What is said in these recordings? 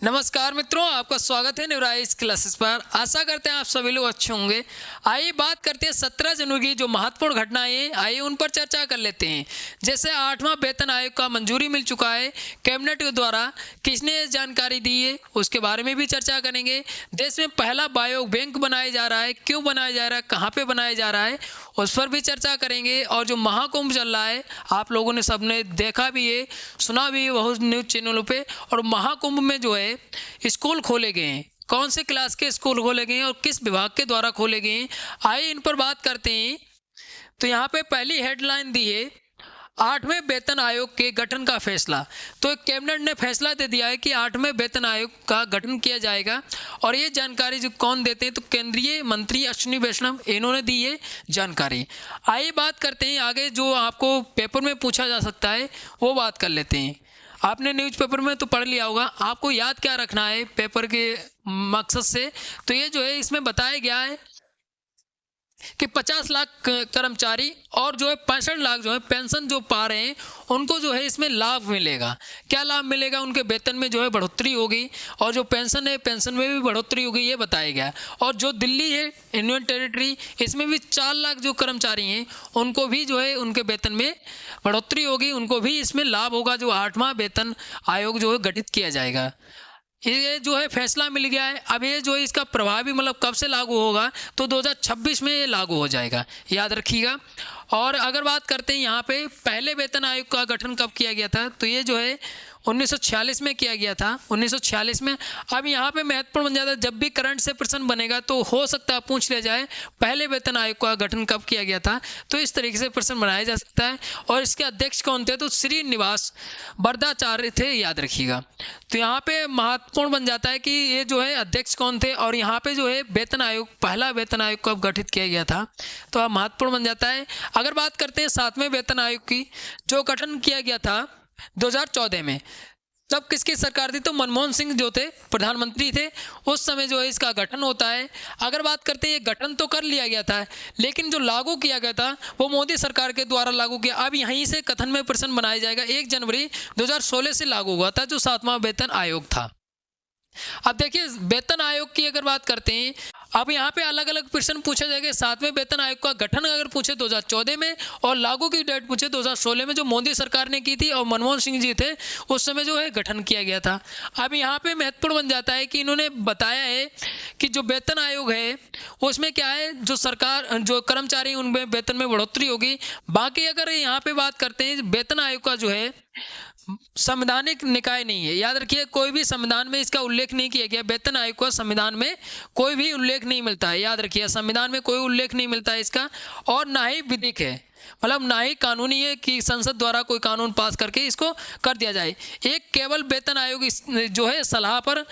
नमस्कार मित्रों, आपका स्वागत है न्यूराइज क्लासेस पर। आशा करते हैं आप सभी लोग अच्छे होंगे। आइए बात करते हैं 17 जनवरी की जो महत्वपूर्ण घटनाएं हैं, आइए उन पर चर्चा कर लेते हैं। जैसे 8वां वेतन आयोग का मंजूरी मिल चुका है कैबिनेट के द्वारा, किसने ये जानकारी दी है उसके बारे में भी चर्चा करेंगे। देश में पहला बायो बैंक बनाया जा रहा है, क्यों बनाया जा रहा है, कहाँ पर बनाया जा रहा है, उस पर भी चर्चा करेंगे। और जो महाकुंभ चल रहा है, आप लोगों ने सबने देखा भी है, सुना भी है बहुत न्यूज़ चैनलों पे। और महाकुंभ में जो है स्कूल खोले गए हैं, कौन से क्लास के स्कूल खोले गए हैं और किस विभाग के द्वारा खोले गए हैं, आइए इन पर बात करते हैं। तो यहाँ पे पहली हेडलाइन दी है 8वें वेतन आयोग के गठन का फैसला। तो कैबिनेट ने फैसला दे दिया है कि 8वें वेतन आयोग का गठन किया जाएगा। और ये जानकारी जो कौन देते हैं, तो केंद्रीय मंत्री अश्विनी वैष्णव, इन्होंने दी है जानकारी। आइए बात करते हैं आगे, जो आपको पेपर में पूछा जा सकता है वो बात कर लेते हैं। आपने न्यूज़पेपर में तो पढ़ लिया होगा, आपको याद क्या रखना है पेपर के मकसद से। तो ये जो है इसमें बताया गया है कि 50 लाख कर्मचारी और जो है 65 लाख जो है पेंशन जो पा रहे हैं, उनको जो है इसमें लाभ मिलेगा। क्या लाभ मिलेगा? उनके वेतन में जो है बढ़ोतरी होगी, और जो पेंशन है पेंशन में भी बढ़ोतरी होगी, ये बताया गया। और जो दिल्ली है यूनियन टेरिटरी, इसमें भी 4 लाख जो कर्मचारी हैं उनको भी जो है उनके वेतन में बढ़ोतरी होगी, उनको भी इसमें लाभ होगा। जो 8वां वेतन आयोग जो है गठित किया जाएगा, ये जो है फैसला मिल गया है। अब ये जो है इसका प्रभावी मतलब कब से लागू होगा, तो 2026 में ये लागू हो जाएगा, याद रखिएगा। और अगर बात करते हैं यहाँ पे पहले वेतन आयोग का गठन कब किया गया था, तो ये जो है 1946 में किया गया था, 1946 में। अब यहाँ पे महत्वपूर्ण बन जाता है, जब भी करंट से प्रश्न बनेगा तो हो सकता है पूछ लिया जाए पहले वेतन आयोग का गठन कब किया गया था। तो इस तरीके से प्रश्न बनाया जा सकता है। और इसके अध्यक्ष कौन थे, तो श्रीनिवास वरदाचार्य थे, याद रखिएगा। तो यहाँ पे महत्वपूर्ण बन जाता है कि ये जो है अध्यक्ष कौन थे, और यहाँ पे जो है वेतन आयोग, पहला वेतन आयोग कब गठित किया गया था, तो अब महत्वपूर्ण बन जाता है। अगर बात करते हैं 7वें वेतन आयोग की, जो गठन किया गया था 2014 में, तब किसकी सरकार थी, तो मनमोहन सिंह जो थे प्रधानमंत्री थे, उस समय जो है इसका गठन होता है। अगर बात करते हैं, ये गठन तो कर लिया गया था, लेकिन जो लागू किया गया था वो मोदी सरकार के द्वारा लागू किया। अब यहीं से कथन में प्रश्न बनाया जाएगा। 1 जनवरी 2016 से लागू हुआ था जो 7वां वेतन आयोग था। अब देखिए वेतन आयोग की अगर बात करते हैं, अब यहाँ पे अलग अलग प्रश्न पूछा जाएगा। 7वें वेतन आयोग का गठन अगर पूछे 2014 में, और लागू की डेट पूछे 2016 में, जो मोदी सरकार ने की थी और मनमोहन सिंह जी थे उस समय जो है गठन किया गया था। अब यहाँ पे महत्वपूर्ण बन जाता है कि इन्होंने बताया है कि जो वेतन आयोग है उसमें क्या है, जो सरकार जो कर्मचारी उनमें वेतन में बढ़ोतरी होगी। बाकी अगर यहाँ पे बात करते हैं, वेतन आयोग का जो है संवैधानिक निकाय नहीं है, याद रखिए। कोई भी संविधान में इसका उल्लेख नहीं किया गया। वेतन आयोग का संविधान में कोई भी उल्लेख नहीं मिलता है, याद रखिए। संविधान में कोई उल्लेख नहीं मिलता है इसका, और ना ही विधिक है, मतलब ना ही कानूनी है कि संसद द्वारा कोई कानून पास करके इसको कर दिया जाए। एक केवल वेतन आयोग जो है सलाह पर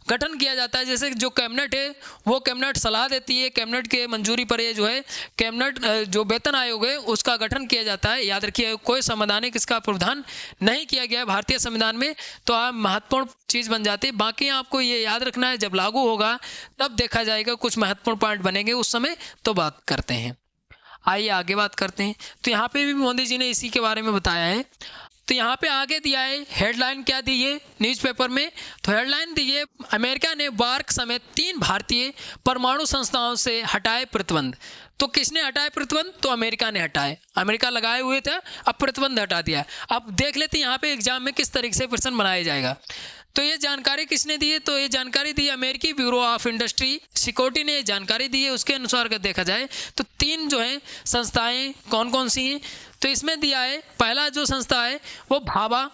गठन किया जाता है। जैसे जो कैबिनेट है वो कैबिनेट सलाह देती है, कैबिनेट के मंजूरी पर ये जो है कैबिनेट जो वेतन आयोग है उसका गठन किया जाता है, याद रखिए। कोई संवैधानिक इसका प्रावधान नहीं किया गया है भारतीय संविधान में। तो आप महत्वपूर्ण चीज़ बन जाती है। बाकी आपको ये याद रखना है, जब लागू होगा तब देखा जाएगा, कुछ महत्वपूर्ण पॉइंट बनेंगे उस समय, तो बात करते हैं। आइए आगे बात करते हैं। तो यहाँ पे भी मोदी जी ने इसी के बारे में बताया है। तो यहाँ पे आगे दिया है हेडलाइन, क्या दी है न्यूज़पेपर में, तो हेडलाइन दी है अमेरिका ने वार्क समेत 3 भारतीय परमाणु संस्थाओं से हटाए प्रतिबंध। तो किसने हटाए प्रतिबंध, तो अमेरिका ने हटाए। अमेरिका लगाए हुए थे, अब प्रतिबंध हटा दिया। अब देख लेते हैं यहाँ पे एग्जाम में किस तरीके से प्रश्न बनाया जाएगा। तो ये जानकारी किसने दी है, तो ये जानकारी दी है अमेरिकी ब्यूरो ऑफ इंडस्ट्री सिक्योरिटी ने ये जानकारी दी है। उसके अनुसार अगर देखा जाए तो 3 जो है संस्थाएं कौन कौन सी हैं, तो इसमें दिया है पहला जो संस्था है वो भाभा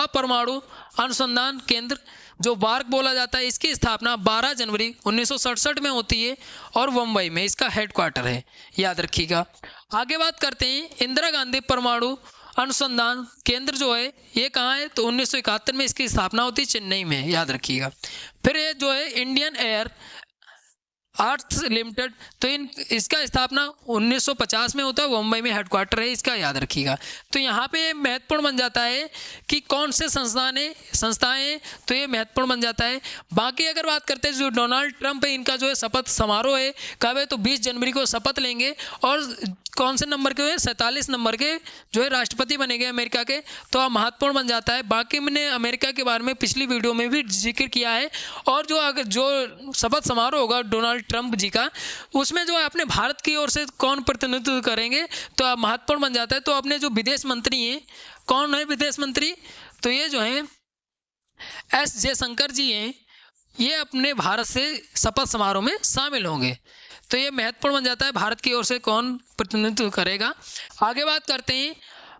परमाणु अनुसंधान केंद्र, जो वार्क बोला जाता है। इसकी स्थापना 12 जनवरी 1967 में होती है, और मुंबई में इसका हेडक्वार्टर है, याद रखिएगा। आगे बात करते हैं इंदिरा गांधी परमाणु अनुसंधान केंद्र जो है ये कहाँ है, तो 1971 में इसकी स्थापना होती है, चेन्नई में, याद रखिएगा। फिर ये जो है इंडियन एयर आर्थ्स लिमिटेड। तो इसका स्थापना 1950 में होता है, मुंबई में हेडक्वार्टर है इसका, याद रखिएगा। तो यहाँ पे महत्वपूर्ण बन जाता है कि कौन से संस्थाएं, तो ये महत्वपूर्ण बन जाता है। बाकी अगर बात करते हैं जो डोनाल्ड ट्रंप है, इनका जो है शपथ समारोह है कब है, तो 20 जनवरी को शपथ लेंगे। और कौन से नंबर के हुए, 47 नंबर के जो है राष्ट्रपति बनेंगे अमेरिका के। तो अब महत्वपूर्ण बन जाता है। बाकी मैंने अमेरिका के बारे में पिछली वीडियो में भी जिक्र किया है। और जो शपथ समारोह होगा डोनाल्ड ट्रंप जी का, उसमें जो है अपने भारत की ओर से कौन प्रतिनिधित्व करेंगे, तो अब महत्वपूर्ण बन जाता है। तो अपने जो विदेश मंत्री हैं, कौन है विदेश मंत्री, तो ये जो है एस जयशंकर जी हैं, ये अपने भारत से शपथ समारोह में शामिल होंगे। तो ये महत्वपूर्ण बन जाता है भारत की ओर से कौन प्रतिनिधित्व करेगा। आगे बात करते हैं,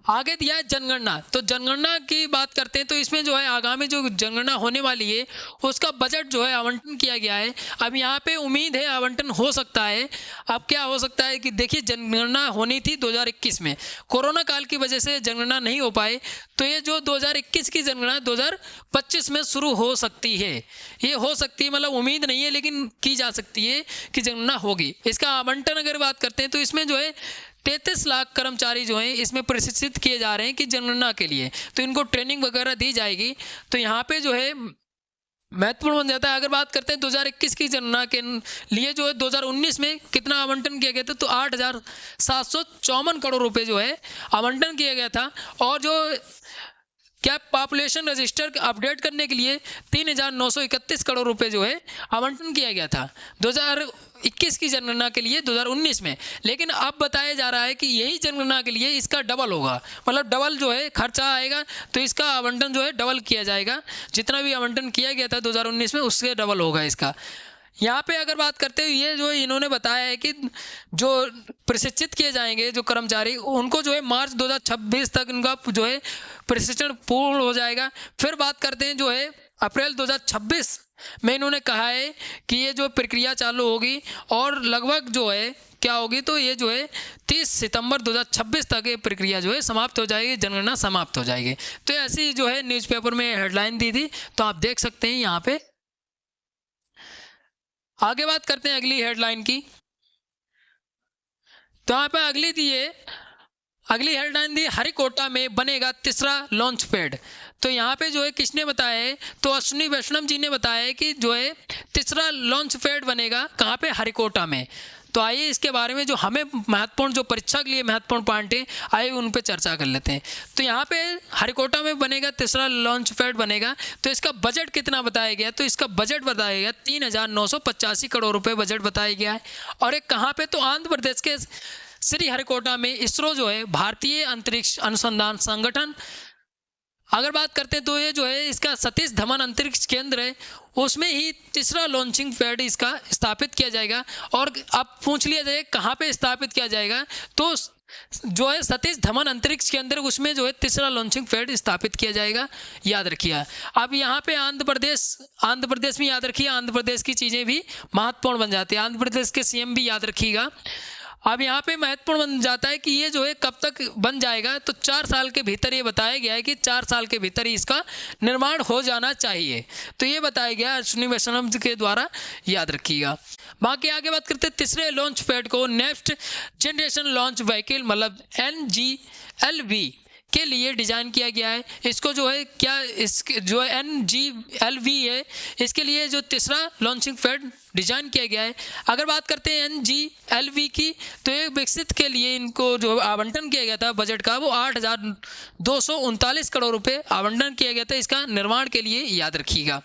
आगे दिया है जनगणना। तो जनगणना की बात करते हैं, तो इसमें जो है आगामी जो जनगणना होने वाली है उसका बजट जो है आवंटन किया गया है। अब यहाँ पे उम्मीद है आवंटन हो सकता है। अब क्या हो सकता है कि देखिए, जनगणना होनी थी 2021 में, कोरोना काल की वजह से जनगणना नहीं हो पाई। तो ये जो 2021 की जनगणना 2025 में शुरू हो सकती है, ये हो सकती है, मतलब उम्मीद नहीं है लेकिन की जा सकती है कि जनगणना होगी। इसका आवंटन अगर बात करते हैं तो इसमें जो है 33 लाख कर्मचारी जो हैं इसमें प्रशिक्षित किए जा रहे हैं कि जनगणना के लिए, तो इनको ट्रेनिंग वगैरह दी जाएगी। तो यहाँ पे जो है महत्वपूर्ण बन जाता है। अगर बात करते हैं 2021 की जनगणना के लिए जो है 2019 में कितना आवंटन किया गया था, तो 8,754 करोड़ रुपए जो है आवंटन किया गया था। और जो क्या पॉपुलेशन रजिस्टर अपडेट करने के लिए 3,931 करोड़ रुपए जो है आवंटन किया गया था 2021 की जनगणना के लिए 2019 में। लेकिन अब बताया जा रहा है कि यही जनगणना के लिए इसका डबल होगा, मतलब डबल जो है खर्चा आएगा। तो इसका आवंटन जो है डबल किया जाएगा, जितना भी आवंटन किया गया था 2019 में उससे डबल होगा इसका। यहाँ पे अगर बात करते हैं, ये जो इन्होंने बताया है कि जो प्रशिक्षित किए जाएंगे जो कर्मचारी, उनको जो है मार्च 2026 तक इनका जो है प्रशिक्षण पूर्ण हो जाएगा। फिर बात करते हैं जो है अप्रैल 2026 में इन्होंने कहा है कि ये जो प्रक्रिया चालू होगी और लगभग जो है क्या होगी, तो ये जो है 30 सितंबर 2026 तक ये प्रक्रिया जो है समाप्त हो जाएगी, जनगणना समाप्त हो जाएगी। तो ऐसी जो है न्यूज़पेपर में हेडलाइन दी थी, तो आप देख सकते हैं यहाँ पे। आगे बात करते हैं अगली हेडलाइन की। तो यहाँ पे अगली हेडलाइन दी, हरिकोटा में बनेगा तीसरा लॉन्च पैड। तो यहाँ पे जो है किसने बताया है, तो अश्विनी वैष्णव जी ने बताया है कि जो है तीसरा लॉन्च पैड बनेगा कहाँ पे, हरिकोटा में। तो आइए इसके बारे में जो हमें महत्वपूर्ण, जो परीक्षा के लिए महत्वपूर्ण पॉइंट है, आइए उन पे चर्चा कर लेते हैं। तो यहाँ पे हरिकोटा में बनेगा तीसरा लॉन्च पैड बनेगा। तो इसका बजट कितना बताया गया, तो इसका बजट बताया गया 3,985 करोड़ रुपए बजट बताया गया है। और एक कहाँ पे, तो आंध्र प्रदेश के श्री हरिकोटा में इसरो जो है भारतीय अंतरिक्ष अनुसंधान संगठन, अगर बात करते हैं तो ये जो है इसका सतीश धवन अंतरिक्ष केंद्र है, उसमें ही तीसरा लॉन्चिंग पैड इसका स्थापित किया जाएगा। और अब पूछ लिया जाए कहाँ पे स्थापित किया जाएगा, तो जो है सतीश धवन अंतरिक्ष केंद्र, उसमें जो है तीसरा लॉन्चिंग पैड स्थापित किया जाएगा, याद रखिए। अब यहाँ पे आंध्र प्रदेश में याद रखिए, आंध्र प्रदेश की चीज़ें भी महत्वपूर्ण बन जाती है, आंध्र प्रदेश के सीएम भी याद रखिएगा। अब यहाँ पे महत्वपूर्ण बन जाता है कि ये जो है कब तक बन जाएगा, तो 4 साल के भीतर ये बताया गया है कि 4 साल के भीतर ही इसका निर्माण हो जाना चाहिए। तो ये बताया गया अश्विनी वैष्णव के द्वारा, याद रखिएगा। बाकी आगे बात करते हैं तीसरे लॉन्च पैड को नेक्स्ट जनरेशन लॉन्च व्हीकल मतलब NGLV के लिए डिज़ाइन किया गया है। इसको जो है क्या, इसके जो है NGLV है, इसके लिए जो तीसरा लॉन्चिंग पैड डिज़ाइन किया गया है। अगर बात करते हैं NGLV की, तो ये विकसित के लिए इनको जो आवंटन किया गया था बजट का, वो 8,239 करोड़ रुपए आवंटन किया गया था इसका निर्माण के लिए, याद रखिएगा।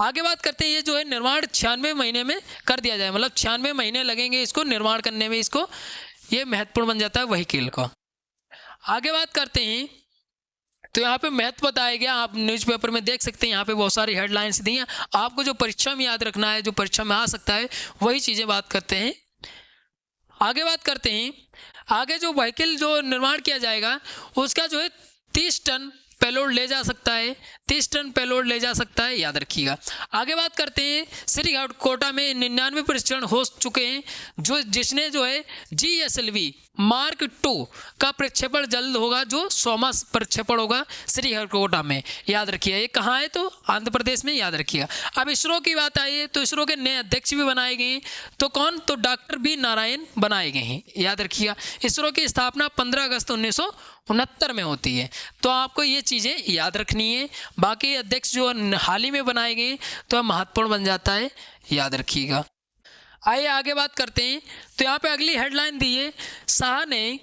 आगे बात करते हैं, ये जो है निर्माण 96 महीने में कर दिया जाए, मतलब 96 महीने लगेंगे इसको निर्माण करने में, इसको ये महत्वपूर्ण बन जाता है व्हीकल को। आगे बात करते हैं, तो यहाँ पे महत्व बताया गया, आप न्यूज़पेपर में देख सकते हैं, यहाँ पे बहुत सारी हेडलाइंस दी हैं। आपको जो परीक्षा में याद रखना है, जो परीक्षा में आ सकता है, वही चीज़ें बात करते हैं। आगे बात करते हैं, आगे जो व्हीकल जो निर्माण किया जाएगा उसका जो है 30 टन पेलोड ले जा सकता है, 30 टन पेलोड ले जा सकता है, याद रखिएगा। आगे बात करते हैं, श्रीहरिकोटा में 99 परीक्षण हो चुके हैं, जिसने जो है GSLV मार्क 2 का प्रक्षेपण जल्द होगा, जो 100वां प्रक्षेपण होगा श्रीहरिकोटा में, याद रखिए। ये कहाँ है? तो आंध्र प्रदेश में, याद रखिएगा। अब इसरो की बात आई है तो इसरो के नए अध्यक्ष भी बनाए गए हैं, तो कौन? तो डॉक्टर बी नारायण बनाए गए हैं, याद रखिएगा। इसरो की स्थापना 15 अगस्त 1969 में होती है, तो आपको ये चीज़ें याद रखनी है। बाकी अध्यक्ष जो हाल ही में बनाए गए तो महत्वपूर्ण बन जाता है, याद रखिएगा। आइए आगे बात करते हैं, तो यहाँ पे अगली हेडलाइन दी है, शाह ने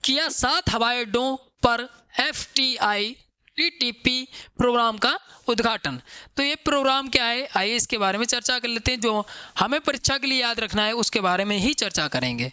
किया 7 हवाई अड्डों पर FTI TTP प्रोग्राम का उद्घाटन। तो ये प्रोग्राम क्या है, आइए इसके बारे में चर्चा कर लेते हैं। जो हमें परीक्षा के लिए याद रखना है उसके बारे में ही चर्चा करेंगे।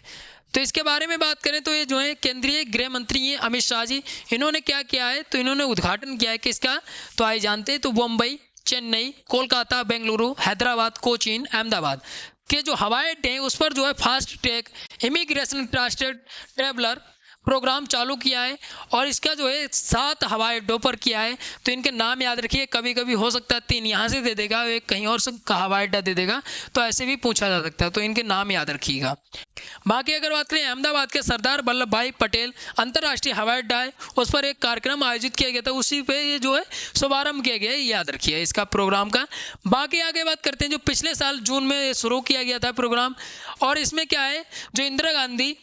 तो इसके बारे में बात करें तो ये जो है केंद्रीय गृह मंत्री हैं अमित शाह जी, इन्होंने क्या किया है? तो इन्होंने उद्घाटन किया है किसका? तो आइए जानते हैं। तो मुंबई, चेन्नई, कोलकाता, बेंगलुरु, हैदराबाद, कोचीन, अहमदाबाद के जो हवाई अड्डे हैं उस पर जो है fast track immigration trusted traveller programme चालू किया है, और इसका जो है 7 हवाई अड्डों पर किया है। तो इनके नाम याद रखिए, कभी कभी हो सकता है 3 यहाँ से दे देगा, एक कहीं और से हवाई अड्डा दे देगा, तो ऐसे भी पूछा जा सकता है, तो इनके नाम याद रखिएगा। बाकी अगर बात करें, अहमदाबाद के सरदार वल्लभ भाई पटेल अंतर्राष्ट्रीय हवाई अड्डा है, उस पर एक कार्यक्रम आयोजित किया गया था, उसी पे ये जो है शुभारंभ किया गया है, याद रखिए इसका प्रोग्राम का। बाकी आगे बात करते हैं, जो पिछले साल जून में शुरू किया गया था प्रोग्राम, और इसमें क्या है, जो इंदिरा गांधी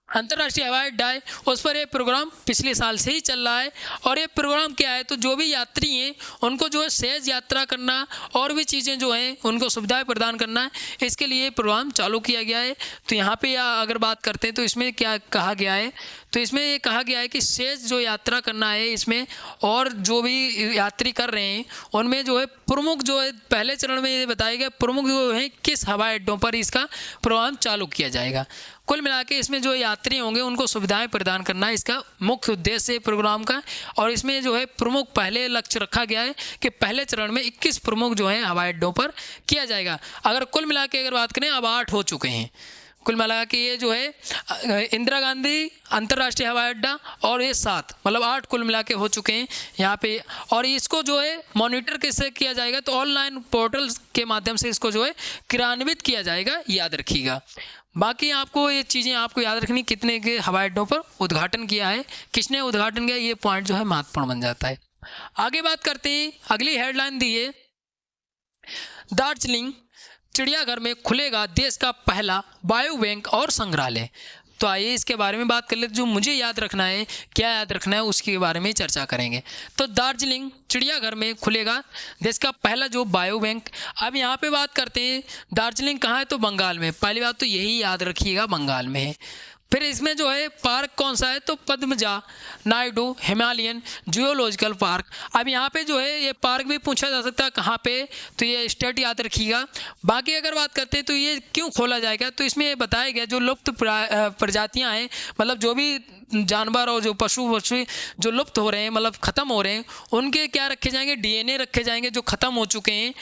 अंतर्राष्ट्रीय हवाई अड्डा है उस पर ये प्रोग्राम पिछले साल से ही चल रहा है। और ये प्रोग्राम क्या है, तो जो भी यात्री हैं उनको जो है सहज यात्रा करना और भी चीज़ें जो हैं उनको सुविधाएं प्रदान करना है, इसके लिए प्रोग्राम चालू किया गया है। तो यहाँ पे अगर बात करते हैं तो इसमें क्या कहा गया है, तो इसमें ये कहा गया है कि सहज जो यात्रा करना है इसमें, और जो भी यात्री कर रहे हैं उनमें जो है प्रमुख जो है पहले चरण में ये बताया गया प्रमुख जो है किस हवाई अड्डों पर इसका प्रोग्राम चालू किया जाएगा। कुल मिला के इसमें जो यात्री होंगे उनको सुविधाएं प्रदान करना इसका मुख्य उद्देश्य है प्रोग्राम का। और इसमें जो है प्रमुख पहले लक्ष्य रखा गया है कि पहले चरण में 21 प्रमुख जो है हवाई अड्डों पर किया जाएगा। अगर कुल मिला के अगर बात करें, अब 8 हो चुके हैं कुल मिला के, ये जो है इंदिरा गांधी अंतर्राष्ट्रीय हवाई अड्डा और ये 7 मतलब 8 कुल मिला के हो चुके हैं यहाँ पे। और इसको जो है मॉनिटर कैसे किया जाएगा, तो ऑनलाइन पोर्टल के माध्यम से इसको जो है क्रियान्वित किया जाएगा, याद रखिएगा। बाकी आपको ये चीज़ें आपको याद रखनी, कितने के हवाई अड्डों पर उद्घाटन किया है, किसने उद्घाटन किया, ये पॉइंट जो है महत्वपूर्ण बन जाता है। आगे बात करते हैं, अगली हेडलाइन दी है, दार्जिलिंग चिड़ियाघर में खुलेगा देश का पहला बायो बैंक और संग्रहालय। तो आइए इसके बारे में बात कर लेते, जो मुझे याद रखना है, क्या याद रखना है उसके बारे में चर्चा करेंगे। तो दार्जिलिंग चिड़ियाघर में खुलेगा देश का पहला जो बायो बैंक। अब यहाँ पे बात करते हैं, दार्जिलिंग कहाँ है, तो बंगाल में। पहली बात तो यही याद रखिएगा, बंगाल में है। फिर इसमें जो है पार्क कौन सा है, तो Padmaja Naidu Himalayan geological park. अब यहाँ पे जो है ये पार्क भी पूछा जा सकता है कहाँ पे, तो ये स्टेट याद रखिएगा। बाकी अगर बात करते हैं तो ये क्यों खोला जाएगा, तो इसमें ये बताया गया जो लुप्त प्रजातियाँ हैं, मतलब जो भी जानवर और जो पशु जो लुप्त हो रहे हैं, मतलब ख़त्म हो रहे हैं, उनके क्या रखे जाएंगे, DNA रखे जाएंगे। जो ख़त्म हो चुके हैं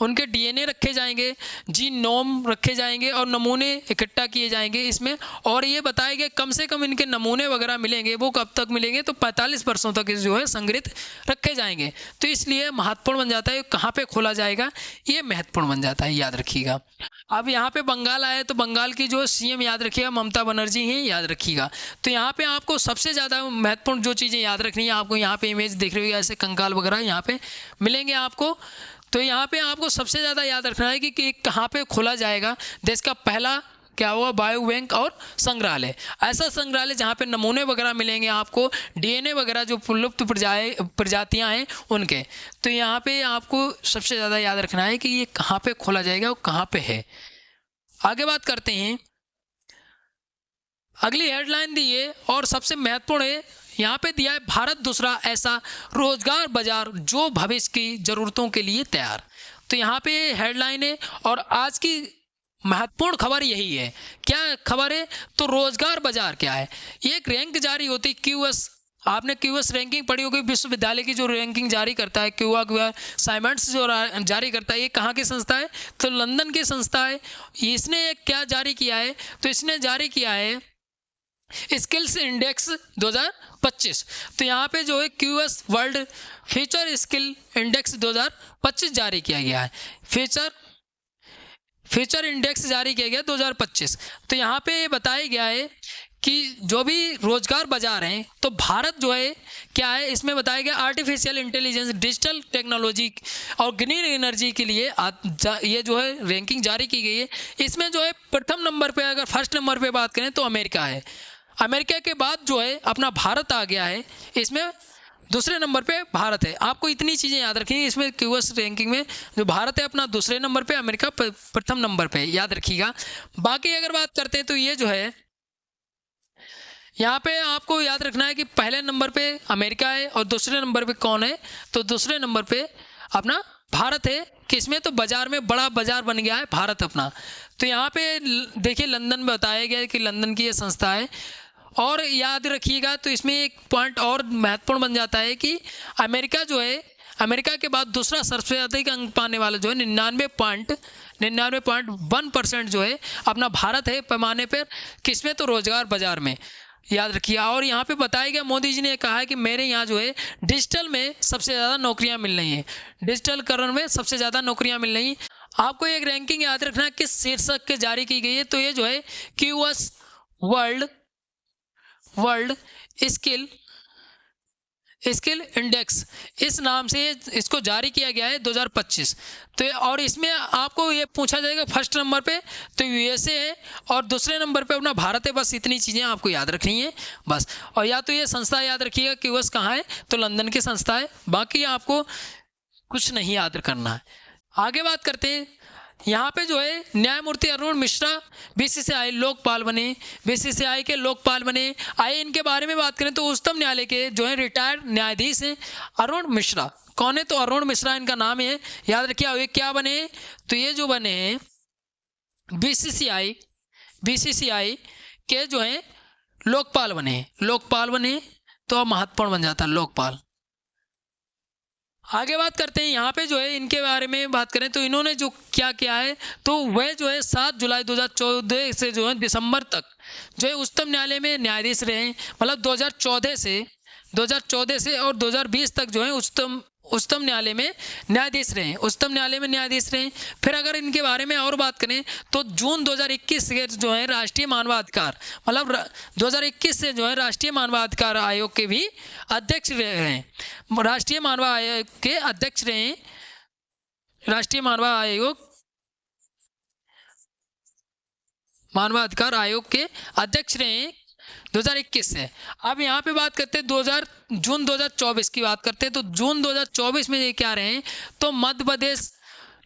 उनके DNA रखे जाएंगे, जीनोम रखे जाएंगे और नमूने इकट्ठा किए जाएंगे इसमें। और ये बताया गया कम से कम इनके नमूने वगैरह मिलेंगे, वो कब तक मिलेंगे, तो 45 वर्षों तक जो है संग्रहित रखे जाएंगे। तो इसलिए महत्वपूर्ण बन जाता है, कहाँ पे खोला जाएगा ये महत्वपूर्ण बन जाता है, याद रखिएगा। अब यहाँ पे बंगाल आए तो बंगाल की जो CM याद रखिएगा ममता बनर्जी हैं, याद रखिएगा। तो यहाँ पे आपको सबसे ज़्यादा महत्वपूर्ण जो चीज़ें याद रखनी है, आपको यहाँ पे इमेज देख रही होगी ऐसे कंकाल वगैरह यहाँ पे मिलेंगे आपको। तो यहाँ पे आपको सबसे ज़्यादा याद रखना है कि कहाँ पे खोला जाएगा देश का पहला क्या हुआ बायो बैंक और संग्रहालय। ऐसा संग्रहालय जहाँ पे नमूने वगैरह मिलेंगे आपको, DNA वगैरह जो लुप्त प्रजातियाँ हैं उनके। तो यहाँ पे आपको सबसे ज़्यादा याद रखना है कि ये कहाँ पे खोला जाएगा और कहाँ पे है। आगे बात करते हैं, अगली हेडलाइन दी है और सबसे महत्वपूर्ण है, यहाँ पे दिया है भारत दूसरा ऐसा रोजगार बाजार जो भविष्य की जरूरतों के लिए तैयार। तो यहाँ पे हेडलाइन है और आज की महत्वपूर्ण खबर यही है। क्या खबर है, तो रोजगार बाजार क्या है। ये एक रैंक जारी होती है QS, आपने QS रैंकिंग पढ़ी होगी, विश्वविद्यालय की जो रैंकिंग जारी करता है, QS साइमेंट्स जो जारी करता है, ये कहाँ की संस्था है, तो लंदन की संस्था है। इसने क्या जारी किया है, तो इसने जारी किया है स्किल्स इंडेक्स 2025। तो यहाँ पे जो है QS world future skill index 2025 जारी किया गया है। फ्यूचर इंडेक्स जारी किया गया 2025। तो यहाँ पे ये बताया गया है कि जो भी रोजगार बाजार हैं, तो भारत जो है क्या है, इसमें बताया गया आर्टिफिशियल इंटेलिजेंस, डिजिटल टेक्नोलॉजी और ग्रीन एनर्जी के लिए ये जो है रैंकिंग जारी की गई है। इसमें जो है प्रथम नंबर पे, अगर फर्स्ट नंबर पे बात करें तो अमेरिका है। अमेरिका के बाद जो है अपना भारत आ गया है, इसमें दूसरे नंबर पे भारत है। आपको इतनी चीज़ें याद रखिए, इसमें क्यूएस रैंकिंग में जो भारत है अपना दूसरे नंबर पे, अमेरिका प्रथम नंबर पे, याद रखिएगा। बाकी अगर बात करते हैं तो ये जो है यहाँ पे आपको याद रखना है कि पहले नंबर पे अमेरिका है और दूसरे नंबर पे कौन है, तो दूसरे नंबर पे अपना भारत है। किसमें, तो बाजार में बड़ा बाजार बन गया है भारत अपना। तो यहाँ पे देखिए लंदन में बताया गया है कि लंदन की ये संस्था है। और याद रखिएगा तो इसमें एक पॉइंट और महत्वपूर्ण बन जाता है कि अमेरिका जो है, अमेरिका के बाद दूसरा सबसे अधिक अंक पाने वाला जो है 99.1% जो है अपना भारत है पैमाने पर। किसमें, तो रोजगार बाजार में, याद रखिए। और यहाँ पे बताया गया, मोदी जी ने कहा है कि मेरे यहाँ जो है डिजिटल में सबसे ज़्यादा नौकरियाँ मिल रही हैं, डिजिटलकरण में सबसे ज़्यादा नौकरियाँ मिल रही हैं। आपको एक रैंकिंग याद रखना है किस शीर्षक के जारी की गई है, तो ये जो है क्यूएस वर्ल्ड स्किल इंडेक्स, इस नाम से इसको जारी किया गया है 2025। तो और इसमें आपको ये पूछा जाएगा फर्स्ट नंबर पे तो यूएसए है और दूसरे नंबर पे अपना भारत है। बस इतनी चीज़ें आपको याद रखनी है बस। और या तो ये संस्था याद रखिएगा कि क्यूएस कहाँ है, तो लंदन की संस्था है। बाकी आपको कुछ नहीं याद करना है। आगे बात करते हैं, यहाँ पे जो है न्यायमूर्ति अरुण मिश्रा बीसीसीआई लोकपाल बने, बीसीसीआई के लोकपाल बने। आइए इनके बारे में बात करें तो उच्चतम न्यायालय के जो है रिटायर्ड न्यायाधीश हैं अरुण मिश्रा। कौन है, तो अरुण मिश्रा इनका नाम है, याद रखिए। ये क्या बने, तो ये जो बने हैं बीसीसीआई के जो है लोकपाल बने, तो महत्वपूर्ण बन जाता है लोकपाल। आगे बात करते हैं, यहाँ पे जो है इनके बारे में बात करें तो इन्होंने जो क्या किया है, तो वह जो है 7 जुलाई 2014 से जो है दिसंबर तक जो है उच्चतम न्यायालय में न्यायाधीश रहे। मतलब 2014 से और 2020 तक जो है उच्चतम न्यायालय में न्यायाधीश रहे। फिर अगर इनके बारे में और बात करें तो जून 2021 से जो है राष्ट्रीय मानवाधिकार, मतलब 2021 से जो है राष्ट्रीय मानवाधिकार आयोग के भी अध्यक्ष रहे हैं। राष्ट्रीय मानवाधिकार आयोग के अध्यक्ष रहे हैं 2021 से। अब यहाँ पे बात करते हैं जून 2024 की बात करते हैं, तो जून 2024 में ये क्या रहे, तो मध्य प्रदेश,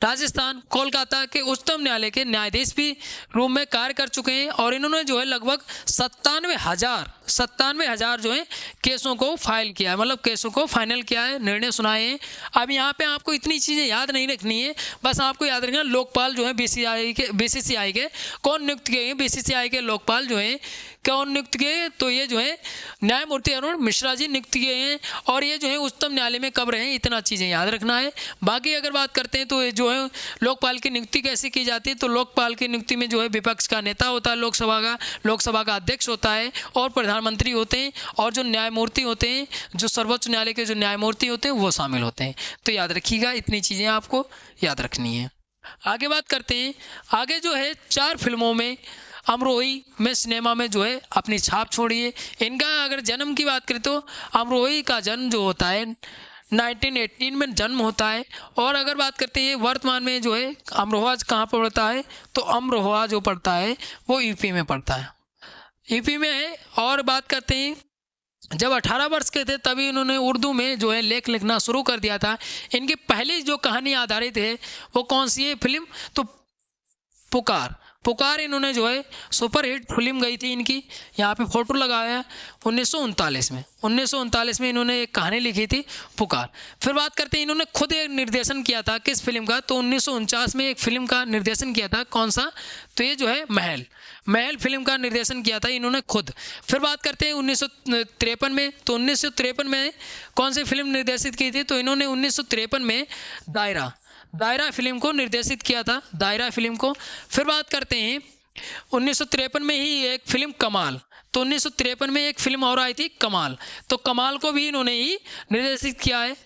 राजस्थान, कोलकाता के उच्चतम न्यायालय के न्यायाधीश भी रूम में कार्य कर चुके हैं। और इन्होंने जो है लगभग 97,000 जो है केसों को फाइल किया है, मतलब केसों को फाइनल किया है, निर्णय सुनाए हैं। अब यहाँ पे आपको इतनी चीज़ें याद नहीं रखनी है, बस आपको याद रखना लोकपाल जो है बीसीसीआई के कौन नियुक्त किए हैं। बीसीसीआई के लोकपाल जो हैं कौन नियुक्त किए, तो ये जो है न्यायमूर्ति अरुण मिश्रा जी नियुक्त किए हैं। और ये जो है उच्चतम न्यायालय में कब रहे, इतना चीज़ें याद रखना है। बाकी अगर बात करते हैं तो ये जो है लोकपाल की नियुक्ति कैसे की जाती है, तो लोकपाल की नियुक्ति में जो है विपक्ष का नेता होता है, लोकसभा का अध्यक्ष होता है और प्रधानमंत्री होते हैं, और जो न्यायमूर्ति होते हैं, जो सर्वोच्च न्यायालय के जो न्यायमूर्ति होते हैं वो शामिल होते हैं। तो याद रखिएगा, इतनी चीज़ें आपको याद रखनी है। आगे बात करते हैं, आगे जो है 4 फिल्मों में अमरोही में सिनेमा में जो है अपनी छाप छोड़ी है। इनका अगर जन्म की बात करें तो अमरोही का जन्म जो होता है 1918 में जन्म होता है। और अगर बात करते हैं वर्तमान में जो है अमरोहा कहाँ पड़ता है, तो अमरोहा जो पड़ता है वो यूपी में पड़ता है, यूपी में है। और बात करते हैं जब 18 वर्ष के थे तभी इन्होंने उर्दू में जो है लेख लिखना शुरू कर दिया था। इनकी पहली जो कहानी आधारित है वो कौन सी है फिल्म, तो पुकार इन्होंने जो है सुपरहिट फिल्म गई थी इनकी, यहाँ पे फोटो लगाया है 1939 में इन्होंने एक कहानी लिखी थी पुकार। फिर बात करते हैं इन्होंने खुद एक निर्देशन किया था किस फिल्म का, तो 1949 में एक फिल्म का निर्देशन किया था। कौन सा, तो ये जो है महल फिल्म का निर्देशन किया था इन्होंने खुद। फिर बात करते हैं 1953 में, तो 1953 में कौन सी फिल्म निर्देशित की थी, तो इन्होंने 1953 में दायरा फिल्म को निर्देशित किया था, दायरा फिल्म को। फिर बात करते हैं 1953 में ही एक फिल्म कमाल, तो 1953 में एक फिल्म और आई थी कमाल, तो कमाल को भी इन्होंने ही निर्देशित किया है।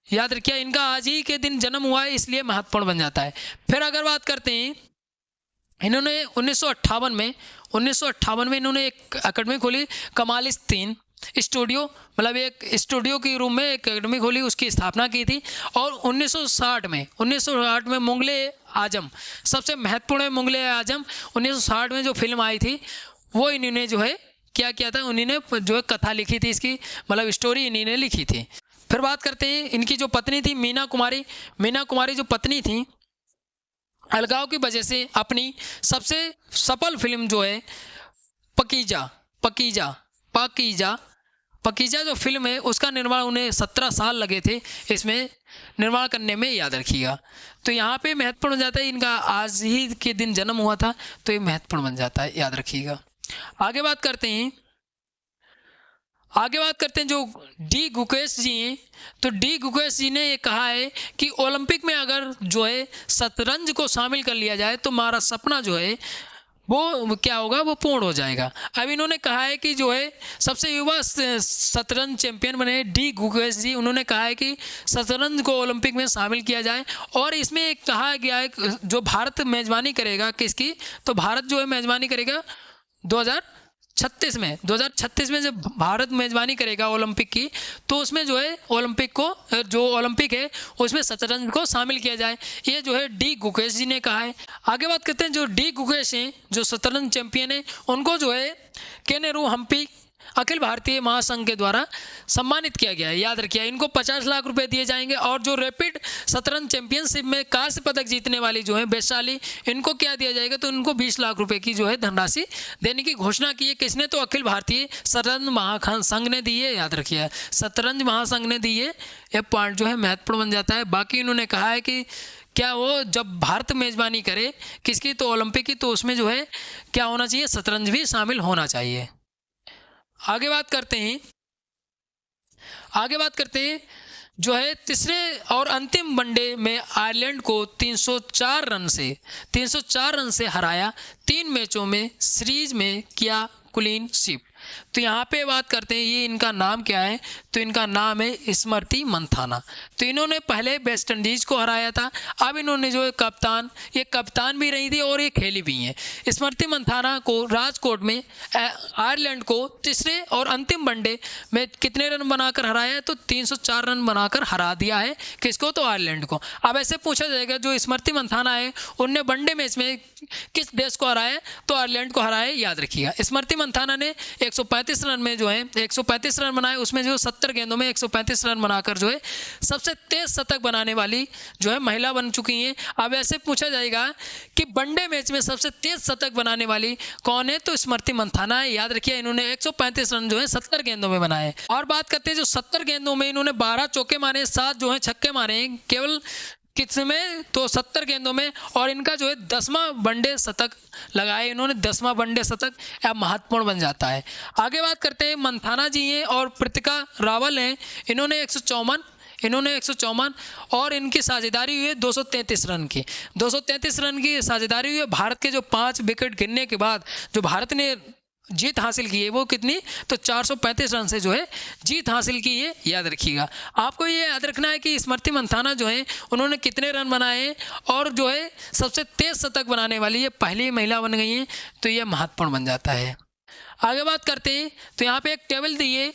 याद रखिए, इनका आज ही के दिन जन्म हुआ है, इसलिए महत्वपूर्ण बन जाता है। फिर अगर बात करते हैं, इन्होंने 1958 में इन्होंने एक अकेडमी खोली, कमालिस्तीन स्टूडियो, मतलब एक स्टूडियो के रूम में एक अकेडमी खोली, उसकी स्थापना की थी। और 1960 में मुगले आजम, सबसे महत्वपूर्ण है मुगले आजम, 1960 में जो फिल्म आई थी वो इन्होंने जो है क्या किया था, उन्होंने जो है कथा लिखी थी, इसकी मतलब स्टोरी इन्हीं ने लिखी थी। फिर बात करते हैं, इनकी जो पत्नी थी मीना कुमारी जो पत्नी थी, अलगाव की वजह से अपनी सबसे सफल फिल्म जो है पकीजा जो फिल्म है, उसका निर्माण उन्हें 17 साल लगे थे इसमें निर्माण करने में, याद रखिएगा। तो यहाँ पे महत्वपूर्ण हो जाता है, इनका आज ही के दिन जन्म हुआ था, तो ये महत्वपूर्ण बन जाता है, याद रखिएगा। आगे बात करते हैं जो डी गुकेश जी हैं, तो डी गुकेश जी ने ये कहा है कि ओलंपिक में अगर जो है शतरंज को शामिल कर लिया जाए तो हमारा सपना जो है वो क्या होगा, वो पूर्ण हो जाएगा। अब इन्होंने कहा है कि जो है सबसे युवा शतरंज चैंपियन बने डी गुकेश जी, उन्होंने कहा है कि शतरंज को ओलंपिक में शामिल किया जाए। और इसमें एक कहा गया है जो भारत मेजबानी करेगा किसकी, तो भारत जो है मेजबानी करेगा 2036 में जब भारत मेजबानी करेगा ओलंपिक की, तो उसमें जो है ओलंपिक है उसमें शतरंज को शामिल किया जाए, ये जो है डी गुकेश जी ने कहा है। आगे बात करते हैं, जो डी गुकेश हैं जो शतरंज चैंपियन है, उनको जो है केनेरू हम्पी अखिल भारतीय महासंघ के द्वारा सम्मानित किया गया है, याद रखिए। इनको 50 लाख रुपए दिए जाएंगे। और जो रैपिड शतरंज चैंपियनशिप में कांस्य पदक जीतने वाली जो है वैशाली, इनको क्या दिया जाएगा, तो इनको 20 लाख रुपए की जो है धनराशि देने की घोषणा की है। किसने, तो अखिल भारतीय शतरंज महासंघ ने दी है, याद रखिए, शतरंज महासंघ ने दी है। यह पॉइंट जो है महत्वपूर्ण बन जाता है। बाकी इन्होंने कहा है कि क्या वो जब भारत मेजबानी करे किसकी, तो ओलंपिक की, तो उसमें जो है क्या होना चाहिए, शतरंज भी शामिल होना चाहिए। आगे बात करते हैं जो है तीसरे और अंतिम वनडे में आयरलैंड को 304 रन से हराया, 3 मैचों में सीरीज में किया क्लीन स्वीप। तो यहाँ पे बात करते हैं, ये इनका नाम क्या है, तो इनका नाम है स्मृति मंथाना। तो इन्होंने पहले वेस्ट इंडीज को हराया था, अब इन्होंने जो है कप्तान भी रही थी और ये खेली भी हैं। स्मृति मंथाना को राजकोट में आयरलैंड को तीसरे और अंतिम वनडे में कितने रन बनाकर हराया है, तो 304 रन बनाकर हरा दिया है। किसको, तो आयरलैंड को। अब ऐसे पूछा जाएगा जो स्मृति मंथाना है उनने वनडे मैच में किस देश को हराया है, तो आयरलैंड को हराया है, याद रखिएगा। स्मृति मंथाना ने 135 रन में जो है 135 रन बनाए, उसमें जो 70 गेंदों में 135 रन बनाकर जो है सबसे तेज शतक बनाने वाली जो है महिला बन चुकी हैं। अब ऐसे पूछा जाएगा कि वनडे मैच में सबसे तेज शतक बनाने वाली कौन है, तो स्मृति मंथाना है, याद रखिए। इन्होंने 135 रन जो है 70 गेंदों में बनाए। और बात करते हैं जो 70 गेंदों में इन्होंने 12 चौके मारे, 7 जो है छक्के मारे हैं, केवल किसमें, तो 70 गेंदों में। और इनका जो है 10वां वनडे शतक लगाए इन्होंने, 10वां वनडे शतक, यह महत्वपूर्ण बन जाता है। आगे बात करते हैं, मंथाना जी हैं और पृतिका रावल हैं, इन्होंने 154 और इनकी साझेदारी हुई है 233 रन की। 233 रन की साझेदारी हुई है। भारत के जो 5 विकेट गिरने के बाद जो भारत ने जीत हासिल की है वो कितनी, तो 435 रन से जो है जीत हासिल की है, याद रखिएगा। आपको ये याद रखना है कि स्मृति मंथाना जो है उन्होंने कितने रन बनाए हैं और जो है सबसे तेज शतक बनाने वाली ये पहली महिला बन गई हैं, तो ये महत्वपूर्ण बन जाता है। आगे बात करते हैं, तो यहाँ पे एक टेबल दी है,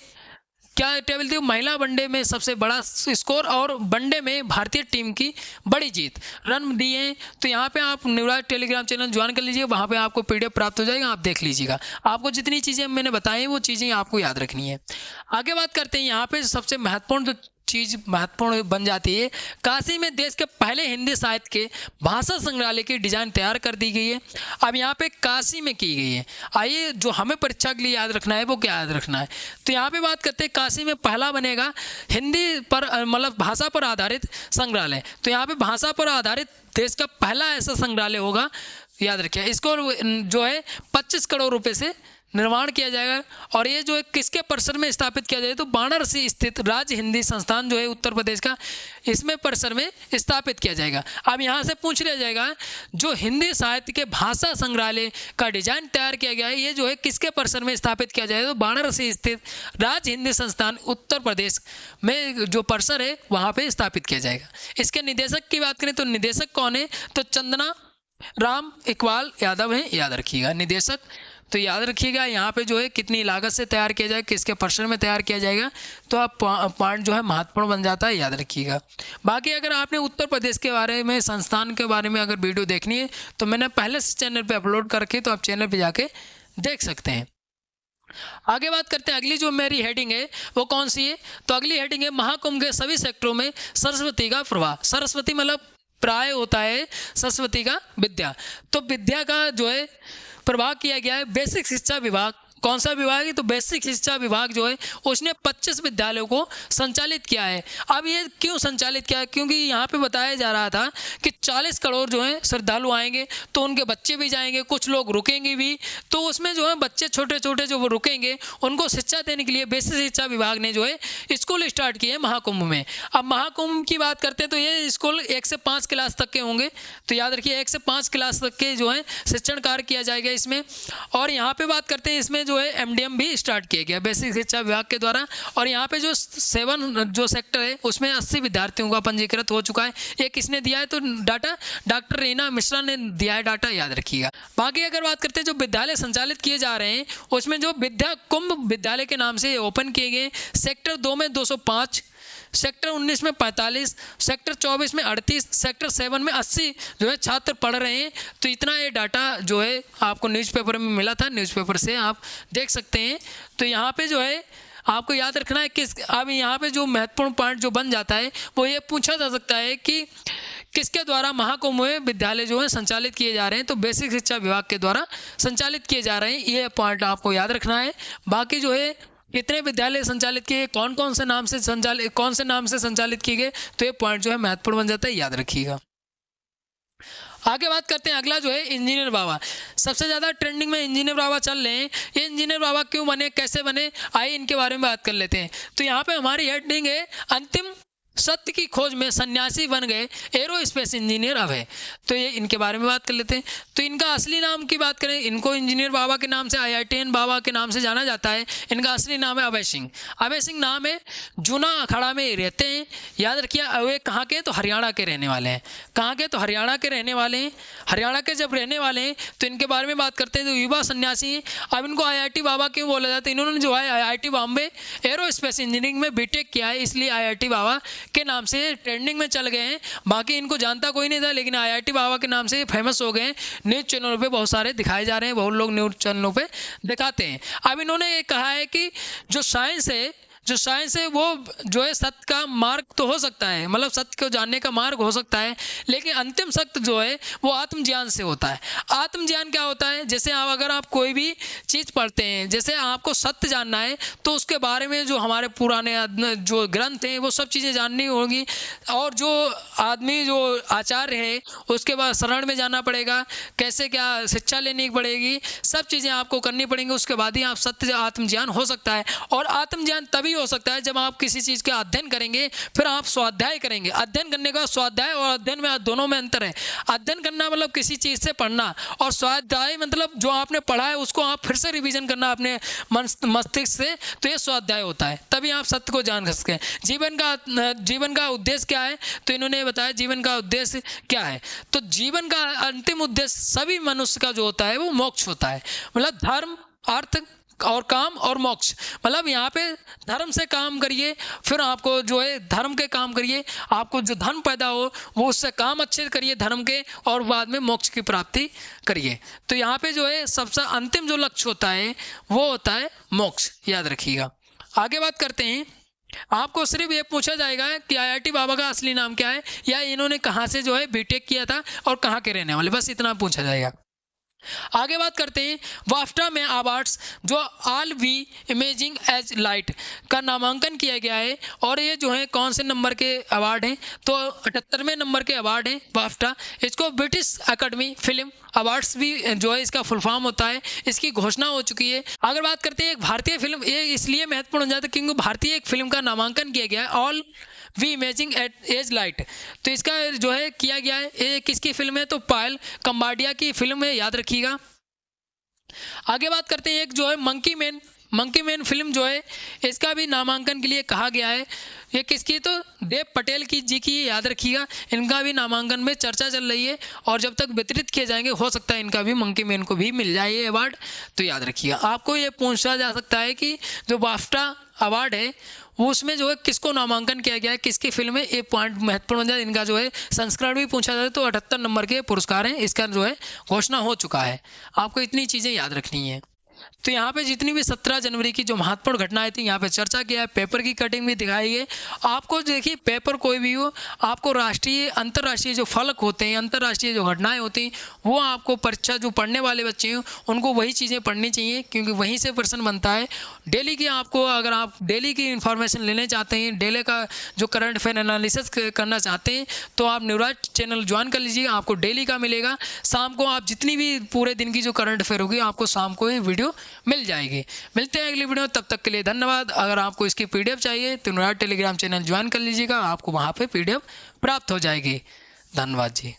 क्या टेबल थी, महिला वनडे में सबसे बड़ा स्कोर और वनडे में भारतीय टीम की बड़ी जीत, रन दिए हैं। तो यहाँ पे आप न्यूराज टेलीग्राम चैनल ज्वाइन कर लीजिए, वहाँ पे आपको PDF प्राप्त हो जाएगा, आप देख लीजिएगा। आपको जितनी चीज़ें मैंने बताई हैं वो चीज़ें आपको याद रखनी है। आगे बात करते हैं, यहाँ पे सबसे महत्वपूर्ण चीज़ महत्वपूर्ण बन जाती है, काशी में देश के पहले हिंदी साहित्य के भाषा संग्रहालय की डिज़ाइन तैयार कर दी गई है। अब यहाँ पे काशी में की गई है। आइए जो हमें परीक्षा के लिए याद रखना है वो क्या याद रखना है, तो यहाँ पे बात करते हैं काशी में पहला बनेगा हिंदी पर मतलब भाषा पर आधारित संग्रहालय। तो यहाँ पे भाषा पर आधारित देश का पहला ऐसा संग्रहालय होगा, याद रखिए। इसको जो है 25 करोड़ रुपये से निर्माण किया जाएगा और ये जो है किसके परिसर में स्थापित किया जाएगा, तो वाराणसी स्थित राज्य हिंदी संस्थान जो है उत्तर प्रदेश का, इसमें परिसर में स्थापित किया जाएगा। अब यहाँ से पूछ लिया जाएगा जो हिंदी साहित्य के भाषा संग्रहालय का डिजाइन तैयार किया गया है ये जो है किसके परिसर में स्थापित किया जाएगा, तो वाराणसी स्थित राज्य हिंदी संस्थान उत्तर प्रदेश में जो परिसर है वहाँ पे स्थापित किया जाएगा। इसके निदेशक की बात करें तो निदेशक कौन है, तो चंदना राम इकबाल यादव है, याद रखिएगा निदेशक। तो याद रखिएगा यहाँ पे जो है कितनी लागत से तैयार किया जाएगा, किसके परिसर में तैयार किया जाएगा, तो आप पॉइंट जो है महत्वपूर्ण बन जाता है, याद रखिएगा। बाकी अगर आपने उत्तर प्रदेश के बारे में, संस्थान के बारे में अगर वीडियो देखनी है तो मैंने पहले से चैनल पे अपलोड करके, तो आप चैनल पे जाके देख सकते हैं। आगे बात करते हैं, अगली जो मेरी हेडिंग है वो कौन सी है, तो अगली हेडिंग है महाकुंभ के सभी सेक्टरों में सरस्वती का प्रवाह। सरस्वती मतलब प्राय होता है सरस्वती का विद्या, तो विद्या का जो है प्रवाह किया गया है। बेसिक शिक्षा विभाग, कौन सा विभाग है, तो बेसिक शिक्षा विभाग जो है उसने 25 विद्यालयों को संचालित किया है। अब ये क्यों संचालित किया है, क्योंकि यहाँ पे बताया जा रहा था कि 40 करोड़ जो है श्रद्धालु आएंगे तो उनके बच्चे भी जाएंगे, कुछ लोग रुकेंगे भी, तो उसमें जो है बच्चे छोटे छोटे जो वो रुकेंगे उनको शिक्षा देने के लिए बेसिक शिक्षा विभाग ने जो है स्कूल स्टार्ट किए महाकुंभ में। अब महाकुंभ की बात करते हैं तो ये स्कूल 1 से 5 क्लास तक के होंगे, तो याद रखिए 1 से 5 क्लास तक के जो है शिक्षण कार्य किया जाएगा इसमें। और यहाँ पे बात करते हैं इसमें जो है एमडीएम भी स्टार्ट किया गया बेसिक शिक्षा विभाग के द्वारा। और यहाँ पे जो 7 जो सेक्टर है उसमें 80 विद्यार्थियों का पंजीकृत हो चुका है। ये किसने दिया है, तो डाटा डॉक्टर रीना मिश्रा ने दिया है डाटा, याद रखिएगा। बाकी अगर बात करते हैं जो विद्यालय संचालित किए जा रहे हैं उसमें जो विद्या कुंभ विद्यालय के नाम से ओपन किए गए, सेक्टर 2 में 205, सेक्टर 19 में 45, सेक्टर 24 में 38, सेक्टर 7 में 80 जो है छात्र पढ़ रहे हैं। तो इतना ये डाटा जो है आपको न्यूज़पेपर में मिला था, न्यूज़पेपर से आप देख सकते हैं। तो यहाँ पे जो है आपको याद रखना है किस, अब यहाँ पे जो महत्वपूर्ण पॉइंट जो बन जाता है वो ये पूछा जा सकता है कि किसके द्वारा महाकुंभ में विद्यालय जो है संचालित किए जा रहे हैं, तो बेसिक शिक्षा विभाग के द्वारा संचालित किए जा रहे हैं, ये पॉइंट आपको याद रखना है। बाकी जो है कितने विद्यालय संचालित किए, कौन से नाम से संचालित किए गए, तो ये पॉइंट जो है महत्वपूर्ण बन जाता है, याद रखिएगा। आगे बात करते हैं, अगला जो है इंजीनियर बाबा। सबसे ज़्यादा ट्रेंडिंग में इंजीनियर बाबा चल रहे हैं। ये इंजीनियर बाबा क्यों बने, कैसे बने, आइए इनके बारे में बात कर लेते हैं। तो यहाँ पे हमारी हेडिंग है अंतिम सत्य की खोज में सन्यासी बन गए एरोस्पेस इंजीनियर अभय। तो ये इनके बारे में बात कर लेते हैं। तो इनका असली नाम की बात करें, इनको इंजीनियर बाबा के नाम से, IITN बाबा के नाम से जाना जाता है। इनका असली नाम है अभय सिंह। अभय सिंह नाम है, जूना अखाड़ा में रहते हैं, याद रखिए। वे कहाँ के, तो हरियाणा के रहने वाले हैं। कहाँ के, तो हरियाणा के रहने वाले हैं। हरियाणा के जब रहने वाले हैं तो इनके बारे में बात करते हैं, तो युवा सन्यासी हैं। अब इनको IIT बाबा क्यों बोला जाता है, इन्होंने जो है IIT बॉम्बे एरोस्पेस इंजीनियरिंग में बीटेक किया है, इसलिए IIT बाबा के नाम से ट्रेंडिंग में चल गए हैं। बाकी इनको जानता कोई नहीं था, लेकिन IIT बाबा के नाम से फेमस हो गए। न्यूज़ चैनलों पे बहुत सारे दिखाए जा रहे हैं, बहुत लोग न्यूज़ चैनलों पे दिखाते हैं। अब इन्होंने ये कहा है कि जो साइंस है वो जो है सत्य का मार्ग तो हो सकता है, मतलब सत्य को जानने का मार्ग हो सकता है, लेकिन अंतिम सत्य जो है वो आत्मज्ञान से होता है। आत्मज्ञान क्या होता है, जैसे अगर आप कोई भी चीज़ पढ़ते हैं, जैसे आपको सत्य जानना है तो उसके बारे में जो हमारे पुराने जो ग्रंथ हैं वो सब चीज़ें जाननी होगी, और जो आदमी जो आचार्य है उसके बाद शरण में जाना पड़ेगा, कैसे क्या शिक्षा लेनी पड़ेगी, सब चीज़ें आपको करनी पड़ेंगी। उसके बाद ही आप सत्य आत्मज्ञान हो सकता है। और आत्मज्ञान तभी हो सकता है जब आप किसी चीज़ का अध्ययन करेंगे, फिर आप स्वाध्याय करेंगे। अध्ययन करने का स्वाध्याय और अध्ययन में दोनों में अंतर है। अध्ययन करना मतलब किसी चीज़ से पढ़ना, और स्वाध्याय मतलब जो आपने पढ़ा है उसको आप फिर से रिवीजन करना अपने मस्तिष्क से, तो ये स्वाध्याय होता है। तभी आप सत्य को जान सकते हैं। जीवन का उद्देश्य क्या है, तो इन्होंने बताया जीवन का उद्देश्य क्या है। तो जीवन का अंतिम उद्देश्य सभी मनुष्य का जो होता है वो मोक्ष होता है, मतलब धर्म, अर्थ और काम और मोक्ष। मतलब यहाँ पे धर्म से काम करिए, फिर आपको जो है धर्म के काम करिए, आपको जो धन पैदा हो वो उससे काम अच्छे करिए धर्म के, और बाद में मोक्ष की प्राप्ति करिए। तो यहाँ पे जो है सबसे अंतिम जो लक्ष्य होता है वो होता है मोक्ष, याद रखिएगा। आगे बात करते हैं, आपको सिर्फ ये पूछा जाएगा कि IIT बाबा का असली नाम क्या है, या इन्होंने कहाँ से जो है बीटेक किया था और कहाँ के रहने वाले, बस इतना पूछा जाएगा। आगे बात करते हैं बाफ्टा में अवार्ड्स जो all we imagine as light का नामांकन किया गया है, और ये जो है कौन से नंबर के अवार्ड हैं, तो 78वें नंबर के अवार्ड हैं बाफ्टा। इसको ब्रिटिश एकेडमी फिल्म अवार्ड्स भी जो है इसका फुल फॉर्म होता है, इसकी घोषणा हो चुकी है। अगर बात करते हैं एक भारतीय फिल्म, ये इसलिए महत्वपूर्ण हो जाता है क्योंकि भारतीय एक फिल्म का नामांकन किया गया है all we imagine at as light. तो इसका जो है किया गया है, ये किसकी फिल्म है, तो पायल कंबाडिया की फिल्म है, याद रखिएगा। आगे बात करते हैं एक जो है मंकी मैन फिल्म जो है इसका भी नामांकन के लिए कहा गया है। ये किसकी, तो देव पटेल की जी की, याद रखिएगा। इनका भी नामांकन में चर्चा चल रही है और जब तक वितरित किए जाएंगे हो सकता है इनका भी, मंकी मैन को भी मिल जाए ये अवार्ड। तो याद रखिएगा, आपको ये पूछा जा सकता है कि जो बाफ्टा अवार्ड है वो उसमें जो है किसको नामांकन किया गया है, किसकी फिल्म है, ये पॉइंट महत्वपूर्ण हो जाए। इनका जो है संस्करण भी पूछा जाए तो 78 नंबर के पुरस्कार हैं, इसका जो है घोषणा हो चुका है। आपको इतनी चीज़ें याद रखनी है। तो यहाँ पे जितनी भी 17 जनवरी की जो महत्वपूर्ण घटनाएं थी यहाँ पे चर्चा किया है, पेपर की कटिंग भी दिखाई है। आपको देखिए पेपर कोई भी हो, आपको राष्ट्रीय अंतर्राष्ट्रीय जो फलक होते हैं, अंतर्राष्ट्रीय जो घटनाएं होती हैं, वो आपको परीक्षा जो पढ़ने वाले बच्चे हैं उनको वही चीज़ें पढ़नी चाहिए क्योंकि वहीं से प्रश्न बनता है। डेली की आपको, अगर आप डेली की इन्फॉर्मेशन लेने चाहते हैं, डेली का जो करंट अफेयर एनालिसिस करना चाहते हैं तो आप न्यूराज चैनल ज्वाइन कर लीजिए, आपको डेली का मिलेगा। शाम को आप जितनी भी पूरे दिन की जो करंट अफेयर होगी आपको शाम को ये वीडियो मिल जाएगी। मिलते हैं अगली वीडियो, तब तक के लिए धन्यवाद। अगर आपको इसकी पीडीएफ चाहिए तो न्यूराज टेलीग्राम चैनल ज्वाइन कर लीजिएगा, आपको वहाँ पे पीडीएफ प्राप्त हो जाएगी। धन्यवाद जी।